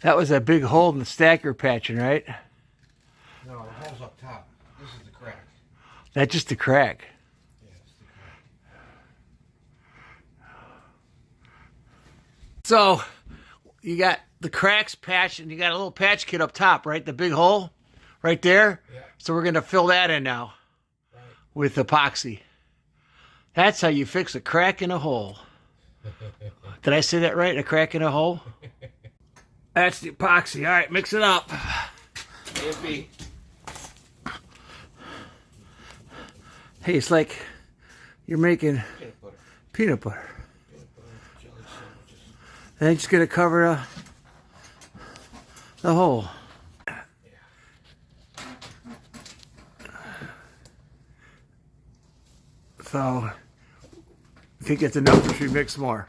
That was a big hole in the stack you're patching, right? No, the hole's up top. This is the crack. That's just a crack. Yeah, it's the crack. So, you got the cracks patched, and you got a little patch kit up top, right? The big hole right there. Yeah. So we're going to fill that in now Right. with epoxy. That's how you fix a crack in a hole. Did I say that right? A crack in a hole? That's the epoxy. All right, mix it up. AFB. Hey, it's like you're making Peanut butter. peanut butter. Peanut butter, jelly sandwiches. And it's just going to cover the hole. So, I think it's enough if we mix more.